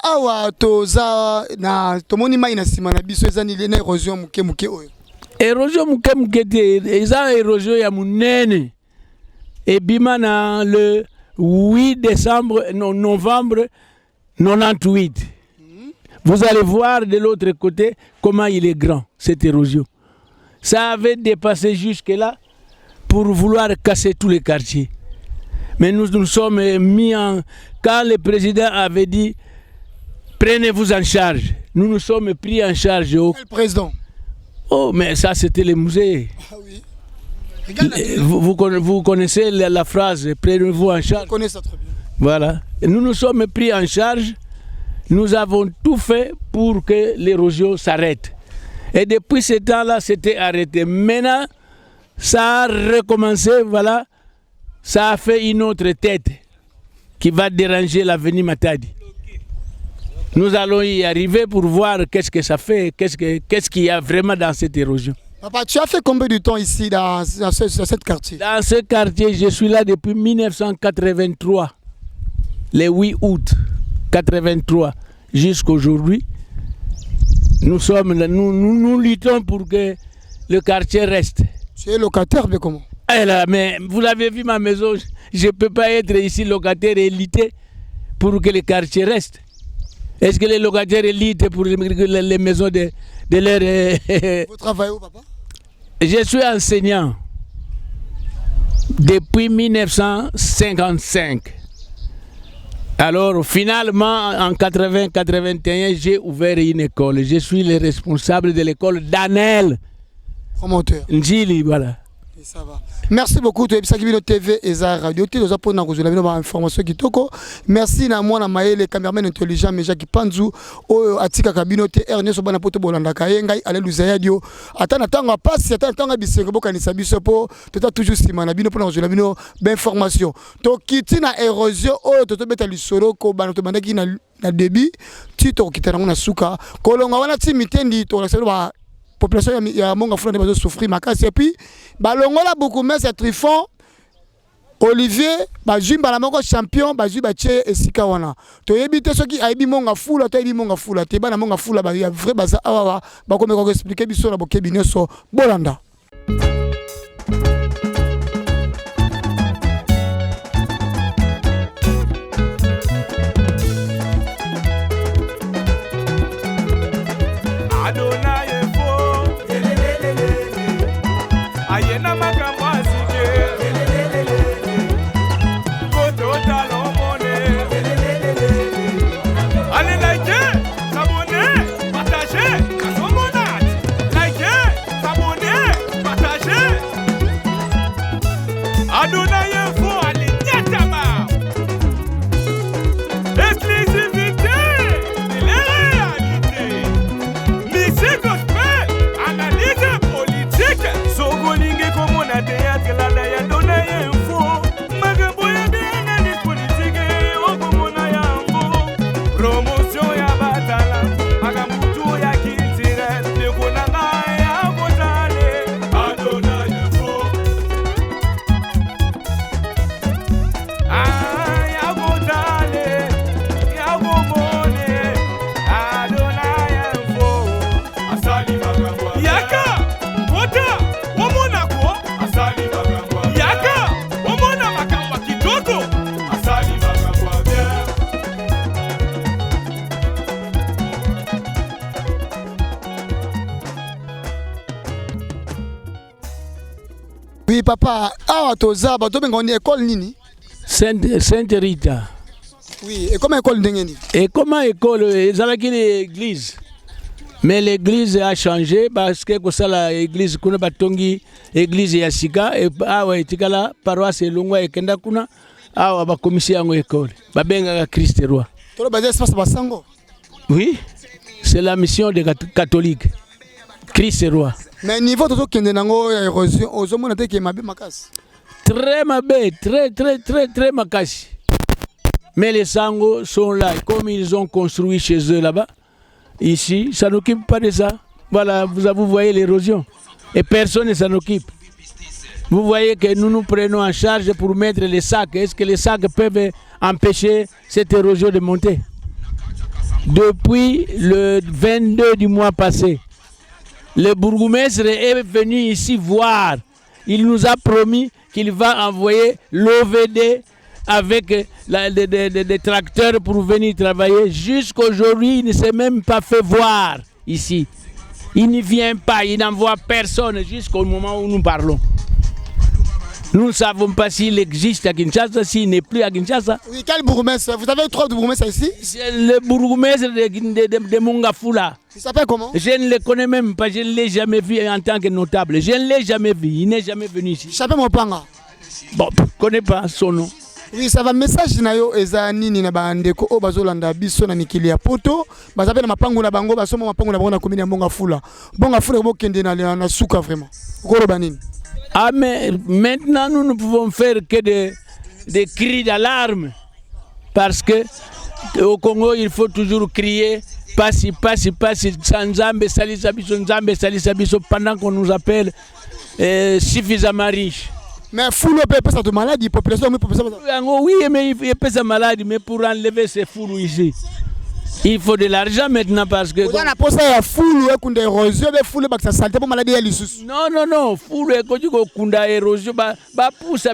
Awa toza na tomoni mai na sima na biso ezani na érosion muke muke oyo. Érosion muke muke te eza érosion ya munene. Et bima na le 8 décembre novembre 98. Vous allez voir de l'autre côté comment il est grand cette érosion. Ça avait dépassé jusque là pour vouloir casser tous les quartiers. Mais nous sommes mis en quand le président avait dit prenez-vous en charge. Nous nous sommes pris en charge. Quel président? Oh, mais ça, c'était le musée. Ah oui. Vous connaissez la phrase prenez-vous en charge? Je connais ça très bien. Voilà. Et nous nous sommes pris en charge. Nous avons tout fait pour que l'érosion s'arrête. Et depuis ce temps-là, c'était arrêté. Maintenant, ça a recommencé. Voilà. Ça a fait une autre tête qui va déranger l'avenir Matadi. Nous allons y arriver pour voir qu'est-ce que ça fait, qu'est-ce qu'il y a vraiment dans cette érosion. Papa, tu as fait combien de temps ici dans ce quartier? Dans ce quartier, je suis là depuis 1983, le 8 août 1983 jusqu'à aujourd'hui. Nous sommes là, nous luttons pour que le quartier reste. Tu es locataire, mais comment? Mais vous avez vu ma maison, je ne peux pas être ici locataire et lutter pour que le quartier reste. Est-ce que les locataires élitent pour les maisons de leur... Vous travaillez où, papa? Je suis enseignant depuis 1955. Alors, finalement, en 80-81, j'ai ouvert une école. Je suis le responsable de l'école d'Anel. Promoteur. Njili, voilà. Et ça va. Merci beaucoup. Tu es Bisakibino TV et Zara Radio. Tu es pour nous information qui toko. Merci na moi na maele cameraman intelligent mais Jacques Panzu o atika kabino te Ernest Obana poto bolanda kayenga aleluya radio. Atana tanga passe atana tanga bisengo bokanisa biso po tota toujours sima na bino pour nous bino ben information. To kiti na érosion o to beta lisoro ko bana to bandaki na débit ti to kitana na suka kolonga wana ti mitendi to la ba population ya monga fula de souffrir makasi et puis balongola beaucoup mais c'est Trifon Olivier bajimba la moko champion bajiba che esika wana to yebite soki aibi monga fula to aibi monga fula te bana monga fula ba ya vrai baza awa ba ko me ko expliquer biso na bokebi neso bolanda. Oui papa, awa toza bato benga on école nini? Sainte Rita. Oui, et comment école ndengeni? Et comment école ezalaki l'église. Mais l'église a changé parce que kosala église kuna batongi église ya sika et awa etikala paroisse elongwa ekenda kuna awa ba commission yango école. Ba benga Christ roi. Tolo baza espace basango. Oui, c'est la mission des catholiques. Christ roi. Mais niveau de kende nango érosion ozomona te ke mabe makasi. Très mabe, très makasi. Mais les Sango sont là. Et comme ils ont construit chez eux là-bas, ici, ça n'occupe pas de ça. Voilà, vous voyez l'érosion. Et personne ne s'en occupe. Vous voyez que nous nous prenons en charge pour mettre les sacs. Est-ce que les sacs peuvent empêcher cette érosion de monter? Depuis le 22 du mois passé, le bourgmestre est venu ici voir. Il nous a promis qu'il va envoyer l'OVD avec des tracteurs pour venir travailler. Jusqu'aujourd'hui, il ne s'est même pas fait voir ici. Il ne vient pas, il n'envoie personne jusqu'au moment où nous parlons. Nous ne savons pas s'il existe à Kinshasa, s'il n'est plus à Kinshasa. Oui, quel bourgmestre? Vous avez 3 bourgmestres ici? C'est le bourgmestre de Mongafula. Il s'appelle comment? Je ne le connais même pas, je ne l'ai jamais vu en tant que notable. Je ne l'ai jamais vu, il n'est jamais venu ici. Il s'appelle Mopanga. Bon, je ne connais pas son nom. Oui, ça va. Message na yo eza nini na bandeko o bazolanda biso na mikili ya poto. Bazabe na mapango na bango, basoma mapango na bango na commune ya Mongafula. Mongafula ko kende na suka vraiment. Koroba nini? Ah, mais maintenant, nous ne pouvons faire que des cris d'alarme. Parce que au Congo, il faut toujours crier passi, Nzambe salisa biso, pendant qu'on nous appelle suffisamment riches. Mais foule peut ça de maladie, population. Oui, mais il peut ça maladie, mais pour enlever ces foulous ici, il faut de l'argent maintenant parce que. On a posé la foule et qu'on érosion, mais foule parce que ça salte pour maladie et l'issue. Non, foule et qu'on dit qu'on a érosion, bah pousse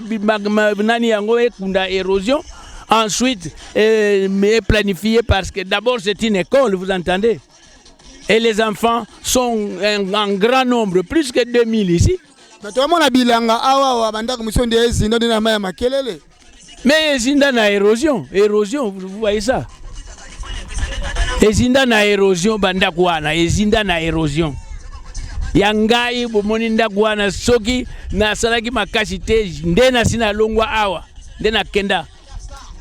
nani yango et qu'on a érosion. Ensuite, mais planifié parce que d'abord c'est une école, vous entendez. Et les enfants sont en grand nombre, plus que 2000 ici. Mais tout le monde a bilanga awa banda commission de Ezinda de Namaya Makelele. Mais Ezinda na érosion, vous voyez ça. Ezinda na érosion banda kwana, Ezinda na érosion. Yangai bomoni ndakwana soki na salaki makasi te ndena sina longwa awa, ndena kenda.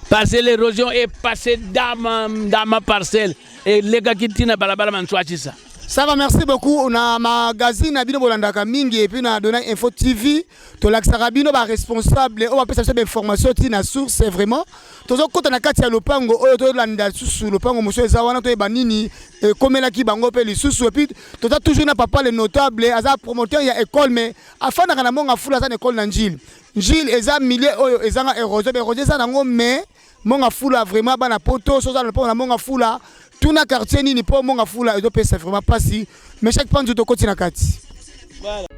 Parce que l'érosion est passée dans ma parcelle et les gars qui tina balabala manswachi ça. Ça va, merci beaucoup. On a un magazine à Bino Bolandaka Mingi et puis on a donné Info TV. To l'axarabino ba responsable. On va passer cette information tina source c'est vraiment. Tozo kota na kati ya lopango oyo to landa susu lopango monsieur Zawana to banini komela ki bango pe li susu et puis tota toujours na papa le notable aza promoteur ya école mais afana kana monga fula za école na Njil. Njil eza milieu oyo ezanga érosion érosion za nango mais monga fula vraiment bana poto so za na monga fula. Tout na quartier ni po monga fula edo pesa vraiment pas si mais chaque panzu to koti na kati. Voilà.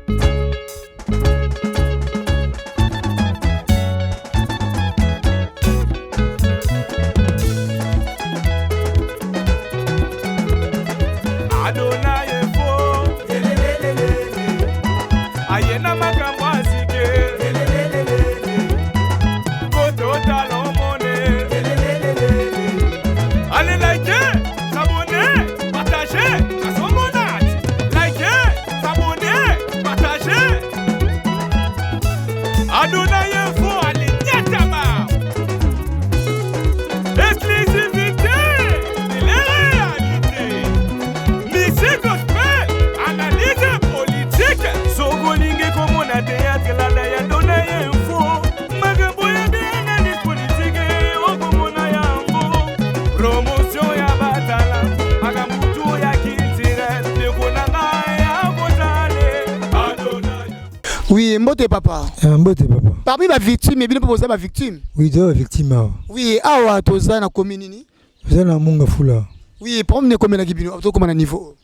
Oui, mbote papa. Mbote papa. Parmi les victimes, mais bien pour vous, les victimes. Oui, des victimes. Oui, awa toza na commune ni. Toza na Mongafula. Oui, pour me commune na kibino, to comme na niveau.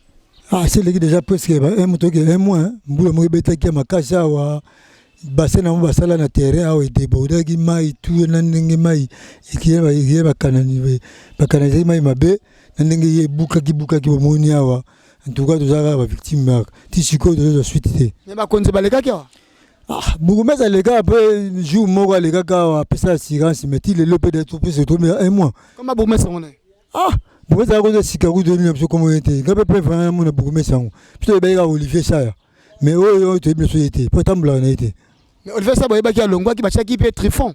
Ah, c'est le déjà presque un mois, mbula mo beta ki makasa wa bassin na basala na terrain awa de boda ki mai tu na ndenge mai ikieba kanani bakana mai mabe na ndenge ye buka ki bomoni awa. En tout cas, toza ba victime tisiko de suite. Mais ba konze baleka ki awa. Ah, bourgmestre les gars après jour mort les gars a passé assurance mais il est le peut être plus de un mois. Comment bourgmestre on est? Ah, bourgmestre a cause Chicago de l'Union communauté. Quand peut vraiment mon bourgmestre. Puis il a Olivier ça. Mais oh tu es bien société. Pour tembler on a été. Mais Olivier ça ba ki alongwa ki ba chaki pe Trifon.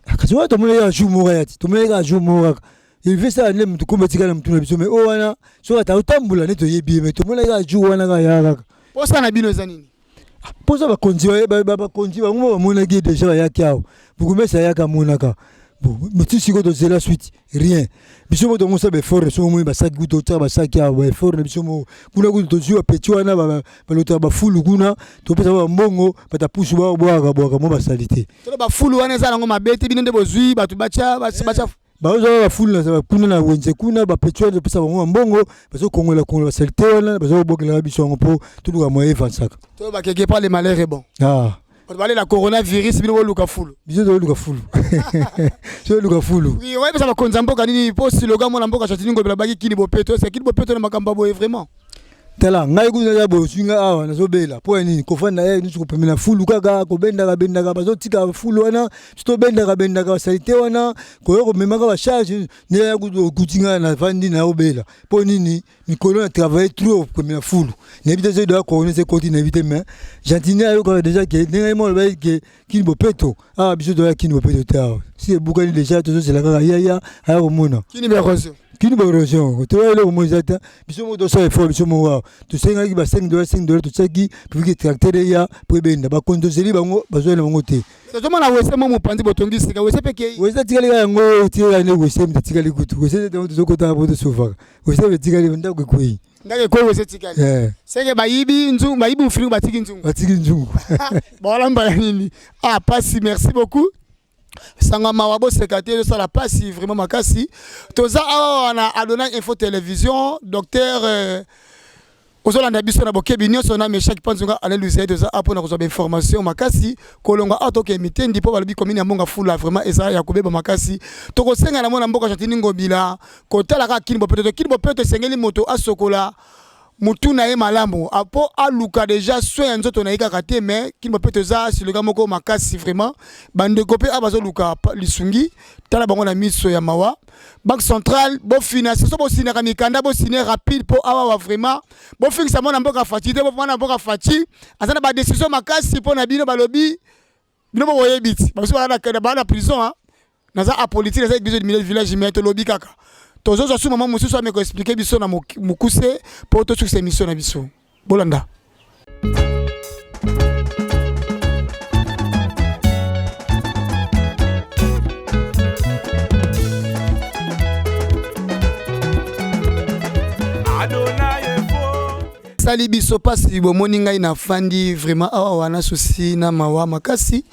Ah, quand tu vois tout le monde a jour mort ya. Tout le monde a jour mort. Il fait ça nem tu comme tika na mtu na biso mais oh wana so ata utambula neto yebi mais tout le monde a jour wana ga ya. Pour ça na bino zanini. Pour ça, on va continuer. On va déjà à Yakiao. Bourgmestre Yaka Monaka. bon mais tu sais quoi c'est la suite rien biso mo to sabe fort so mo ba saki kuto ta ba saki a ba fort biso mo kuna kuto to petit wana ba lota ba fulu kuna to pesa ba mbongo ba ta pusu ba boaka mo ba salite to ba fulu wana za ngo mabete bino nde bozui ba tu bacha bazo ba fulu na kuna na wenze kuna ba petit wana pesa ba mbongo bazo kongola ba salite wana bazo bokela biso ngo po tout ka mo evansaka to ba quelque part les malheurs est bon on va aller la coronavirus bino luka fulu biso to luka fulu so luka fulu oui ouais ça va konzambo kanini po slogan mo na mboka chatini ngobela baki kini bopeto c'est kini bopeto na makamba boye vraiment tala ngai kuna ya bo swinga awa nazobela po nini kofanda ni kopemela fulu kaka ko benda bazo tika fulu wana to benda ka salite wana ko yo memaka ba charge ne ya kutinga na vandi na obela po nini mikolo na travailler trop pemela fulu ne bite zo do ko ne se côté ne bite mais gentine ayo ko déjà que ne mo ba que kini bopeto biso do ya kini bopeto ta si bukani déjà to c'est la kaka ya ayo mona kini be rose kini borosion to ele mo zata biso mo do so effort biso mo wa to senga ki ba $5 to tsaki pour que tracteur ya pour benda ba kondozeli bango bazona bango te to mona wese mo mupandi botongi sika wese peke wese tikali ga ngo tikali ne wese mtikali kutu wese to zo kota bo to sofa wese betikali ndako kwei ndake ko wese tikali seke bayibi nzungu bayibi ufiru batiki nzungu voilà mbala nini pasi merci beaucoup sangama wabo secrétaire de la place vraiment makasi toza na Adonai Info Télévision docteur ozolanda biso na bokebi nyonso na Mesha Kipanzunga Alléluia toza apona ko information makasi kolonga atoke mitendi po balobi komini ya mbonga fula vraiment eza ya kobeba makasi tokosenga na mona mboka chatini ngobila kotala ka kini bopeto sengeli moto asokola mutuna ye malamu apo aluka déjà soin nzoto na yika kate mais kimo peto za sur le gamoko makasi vraiment bande kopé abazo luka lisungi tala bango na miso ya mawa banque centrale bo finance so bo sinaka mikanda bo signer rapide po awa vraiment bo fixa mona mboka fati te bo mona mboka fati azana ba décision makasi po na bino balobi bino bo yebiti ba so na prison naza apolitique naza église de village mais to lobi kaka tozo zo maman mususu ameko expliquer biso na mukuse pour to succès mission na biso bolanda sali biso pasi bomoni ngai na fandi vraiment awa wana souci na mawa makasi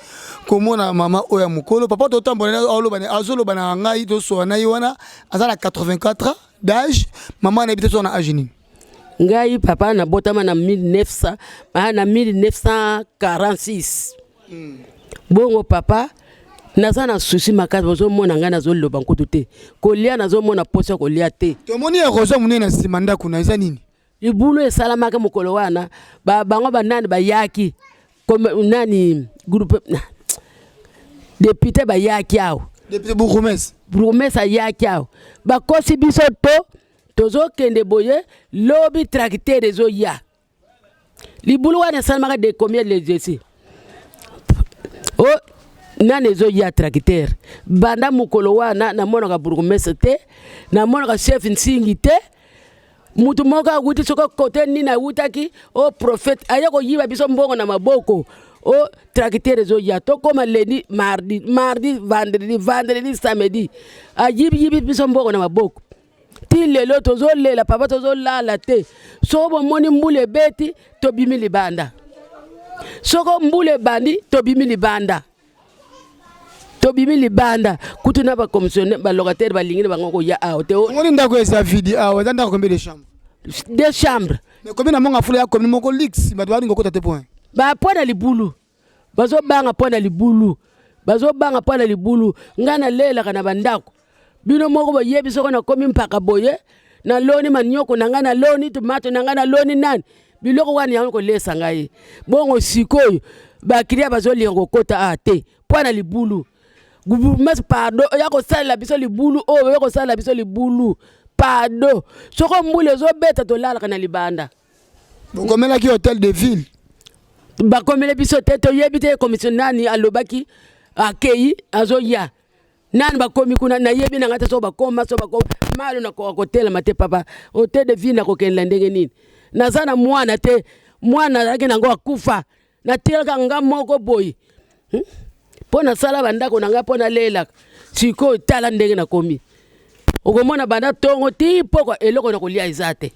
komona mama oya mukolo papa to tambola azoloba na ngai to so na yiwana azala 84 ans d'âge maman na bité na âge ni ngai papa na botama na 1946 bongo papa naza na souci makasi bozo mona ngai nazoloba nkutu te kolia nazomona posa kolia te to moni erozo munene na simanda kuna eza nini ibulu esalamaka mukolo wana bango banani bayaki comme nani groupe député bayaki awo député bourgmestre ayaki awo bakosi biso tozokende boye lobi tracteur ezoya libulu wana esalamaka de combien les jessi nani ezoya tracteur banda mukolo wana namonaka bourgmestre te namonaka chef nsingi te mutu moka wuti soko kote ni na wutaki prophète ayako yiba biso mbongo na maboko tracteur zo ya to koma lundi mardi vendredi samedi yibi biso mbongo na maboko ti lelo tozo lela papa tozo lala te sobo moni mbule beti to bimili banda soko mbule bandi to bimili banda kutuna ba commissionnaire ba locataire ba lingine bango ya te ngoni ndako esa vidi ndako combien de chambres des chambres mais combien na monga fula ya commune moko lix ba twali ngoko tate point ba pona libulu bazo banga pona libulu ngana lela kana bandako bino moko ba yebi soko na komi mpaka boye na loni manyoko na ngana loni tomato na ngana loni nani biloko wani yango lesa ngai bongo sikoyo ba kiria bazo lingo kota te pona libulu gouvernement pardon yako sala biso libulu yako sala biso libulu pardon soko mbule zo beta to lala kana libanda bokomela ki hôtel de ville bakomela biso te to yebite commission nani alobaki akei azoya nani bakomi kuna na yebi na ngata so bakoma malo na ko hôtel mate papa hôtel de ville na ko kenla ndenge nini nazana mwana te mwana yake nango akufa na telka nga moko boy pona sala bandako nanga pona lela Siko tala ndenge na komi. Okomona banda tongo ti poko eloko na kolia izate.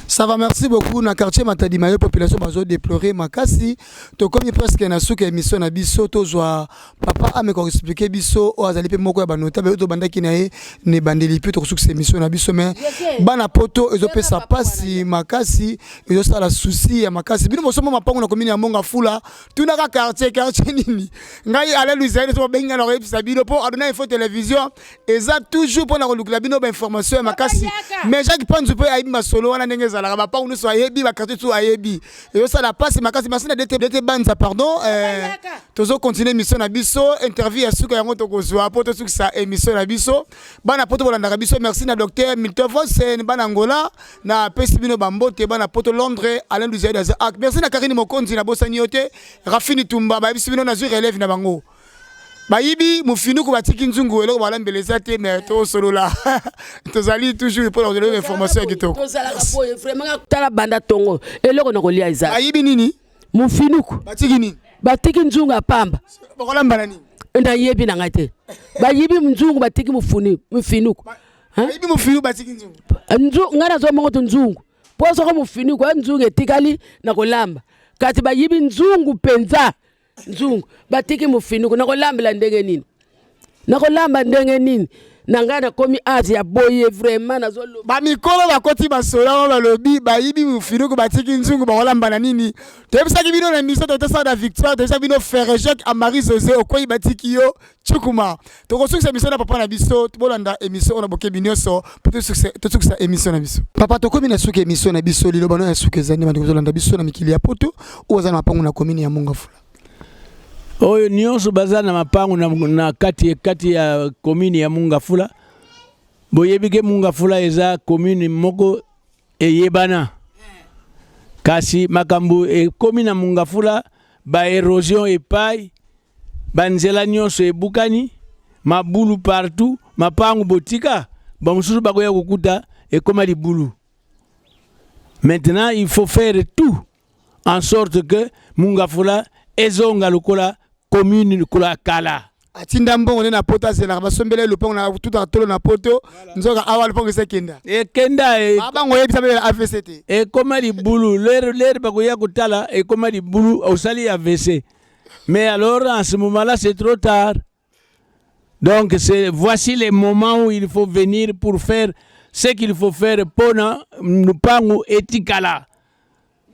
Ça va, merci beaucoup. Na quartier Matadi Mayo, population bazo déplorer makasi. To comme presque na souka émission na biso to zwa papa a me ko expliquer biso o azali pe moko ya banota be to banda ki na ye ne bandeli pe to souka émission na biso mais bana poto ezo pe sa pasi makasi ezo sala souci ya makasi. Bino mosomo mapango na commune ya Monga Fula. Tuna ka quartier nini. Ngai ale Louisiane to benga na repisa bino po adona info télévision eza toujours pour na kolukula bino ba information ya makasi. Mais Jacques Panzu pe ayi masolo wana ndenge la ba nous so ayebi ba quartier so ayebi et ça la passe makasi masina dete banza pardon tozo continuer mission na biso interview ya suka yango to kozwa poto suka sa émission na biso bana poto bolanda biso merci na docteur Milton Vossen bana Angola na pesibino bambote bana poto Londres Alain Louisiane ak merci na Karine Mokonzi na bosani yote Rafini Tumba ba bisibino na zu relève na bango Bayibi mufinuku batiki nzungu eloko balambeleza te mais to solo la tozali toujours pour leur donner l'information kitoko tozala kapoye vraiment tala banda tongo eloko na kolia iza Bayibi nini mufinuku batiki nini batiki nzungu apamba bakolamba nani nda yebi na ngate bayibi nzungu batiki mufinuku Bayibi mufinuku batiki nzungu ngana zo mongo nzungu poso ko mufinuku nzungu etikali na kolamba kati bayibi nzungu penza nzungu batiki mufinuku nakolambela ndenge nini nakolamba ndenge nini nangana komi azi ya boye vraiment nazolo ba mikolo bakoti basola ba lobi bayibi mufinuku batiki nzungu bakolamba na nini tebisaki bino na mission to tesa da victoire tebisa bino frère Jacques Amari José okoyi batiki yo chukuma to ko succès mission na papa na biso bolanda émission na boke binyoso peut succès émission na biso papa to komi na suka émission na biso lilo bano ya suka zani bandi kozolanda biso na mikili ya poto ozana mapango na commune ya Monga Fula oyo nyonso baza na mapango na kati ya commune ya Monga Fula boyebike Monga Fula eza commune moko eyebana kasi makambo commune ya Monga Fula ba érosion epai banzela nyonso ebukani mabulu partout mapango botika bamususu bakoya kokuta ekoma libulu. Maintenant il faut faire tout en sorte que Monga Fula ezonga lokola commune lokola kala atinda mbongo na poto azela basombele lopango na tout atolo na poto nzoka awa lopango sekenda ekenda abango yebisa be AVCT ekoma libulu l'air bakoya kotala ekoma libulu osali AVC mais alors en ce moment-là c'est trop tard donc voici les moments où il faut venir pour faire ce qu'il faut faire pona lupango etikala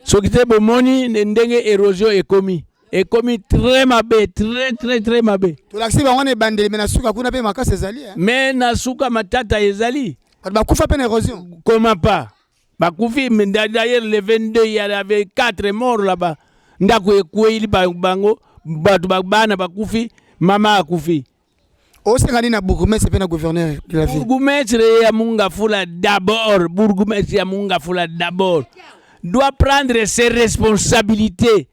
sokite bomoni ndenge érosion ekomi très mabe, très mabe. To laksi ba wana bandeli mena suka kuna pe makasa ezali mais na suka matata ezali ba kufa pe na érosion comment pas bakufi d'ailleurs le 22 il y avait 4 morts là-bas ndako ekweli bango batu bana bakufi mama akufi osengani na bourgmestre pe na gouverneur de la ville bourgmestre ya Monga Fula d'abord doit prendre ses responsabilités.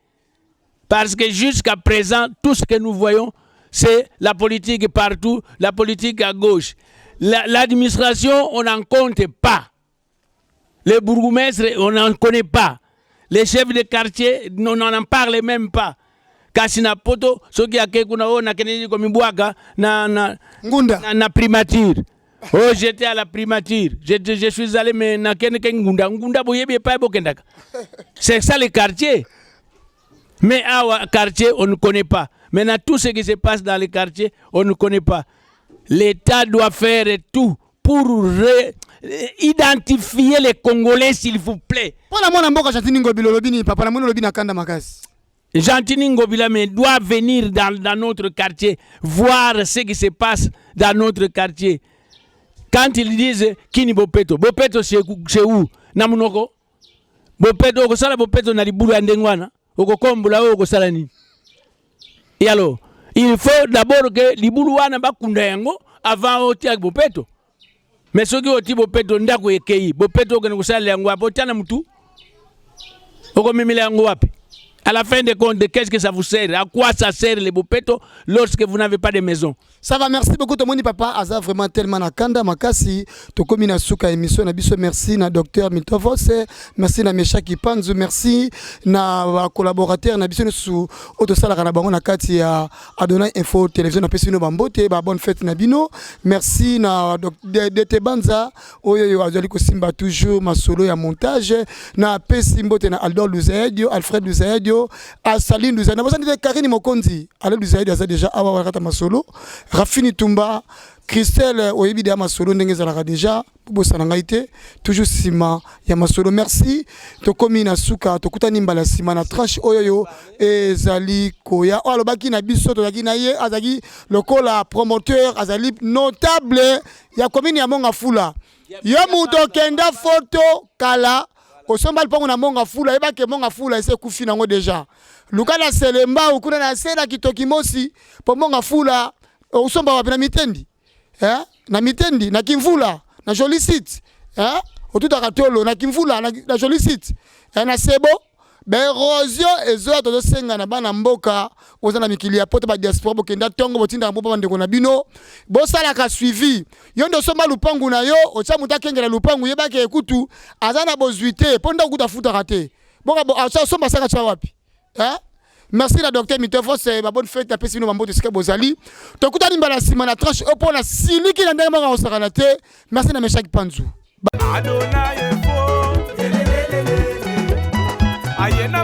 Parce que jusqu'à présent, tout ce que nous voyons, c'est la politique partout, la politique à gauche. L'administration, on n'en compte pas. Les bourgmestres, on n'en connaît pas. Les chefs de quartier, on n'en parle même pas. Kasina poto, ce qui a na kenedi comme Mbouaka, na primature. Oh, j'étais à la primature. Je suis allé, mais na ngunda boyebi pa bokendaka. C'est ça les quartiers. Mais à quartier, on ne connaît pas. Maintenant, tout ce qui se passe dans les quartiers, on ne connaît pas. L'État doit faire tout pour identifier les Congolais, s'il vous plaît. Jantini Ngobila doit venir dans notre quartier, voir ce qui se passe dans notre quartier. Quand ils disent Kini Bopeto, Bopeto c'est où? Namunoko? Bopeto, Kosala Bopeto na libulu andengwana. Et alors, il faut d'abord que libulu wana bakunda yango avant otia bopeto. Mais ce qui oti bopeto ndako ekei, bopeto kene kusala yango apotana mtu. Oko mimila yango wapi? À la fin de compte, qu'est-ce que ça vous sert? À quoi ça sert les bopeto lorsque vous n'avez pas de maison? Ça va, merci beaucoup. Tomoni papa, Aza vraiment tellement nakanda makasi. Tokomi na suka émission na biso, merci na docteur Miltovose, merci na Mesha Kipanzu, merci na collaborateur na biso sous autosala kana bango na kati ya Adonai Info télévision na pesino bambote ba bonne fête na bino. Merci na DT Banza oyo azali ko simba toujours masolo ya montage na pesimbote na Aldor Luzaedio, Alfred Luzaedio, Asaline Luzaedio. Na bozandi Karine Mokonzi, Ale Luzaedio aza déjà awa wakata masolo. Rafini Tumba, Christelle Oyebide Masolo ndenge zalaka déjà bosa nangaite toujours sima ya masolo. Merci tokomi na suka tokutani mbala sima na trash oyoyo ezali koya o alobaki na biso tozaki na ye azaki lokola promoteur azali notable ya commune ya Mongafula. Yo muto kenda photo kala osomba lipango na Mongafula ebake Mongafula ese kufi nango déjà lukana selemba ukuna na sena kitokimosi po Mongafula usomba wapi na mitendi na mitendi na kimvula na joli site otuta katolo na kimvula na joli site na sebo berosion ezo to senga na bana mboka ozana mikili ya poto ba diaspora bokenda tongo botinda mboba bandeko na bino bosala ka suivi yo ndo somba lupangu na yo ocha mutakengela lupangu yebake ekutu azana bozuite ponda kuta futa raté bonga acha somba saka cha wapi merci la docteur Mitofose, ma bonne fête à Pessino Mambo de Sika Bozali. Tokuta nimbala sima na tranche opo na siliki na ndenge manga osakanate. Merci na Mesha Kipanzu. Adonai Info. Ayena